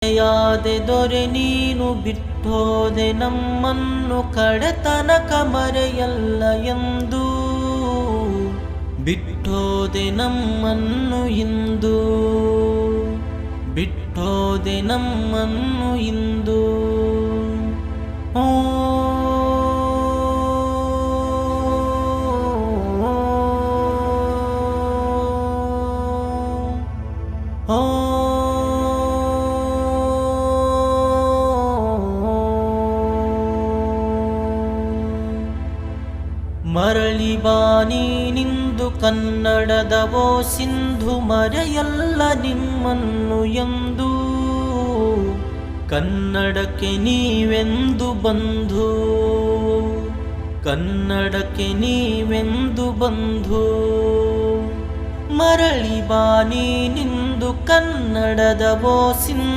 ಯಾದೆ ದೊರೆ ನೀನು ಬಿಟ್ಟೋದೆ ನಮ್ಮನ್ನು ಕಡೆತನಕ ಮರೆಯಲ್ಲ ಎಂದು ಬಿಟ್ಟೋದೆ ನಮ್ಮನ್ನು ಇಂದು ಬಿಟ್ಟೋದೆ ನಮ್ಮನ್ನು ಇಂದು ಮರಳಿ ಬಾನಿ ನಿಂದು ಕನ್ನಡದವೋ ಸಿಂಧು ಮರೆಯಲ್ಲ ನಿಮ್ಮನ್ನು ಎಂದು ಕನ್ನಡಕ್ಕೆ ನೀವೆಂದು ಬಂಧು ಕನ್ನಡಕ್ಕೆ ನೀವೆಂದು ಬಂಧು ಮರಳಿ ಬಾನಿ ನಿಂದು ಕನ್ನಡದವೋ ಸಿಂಧು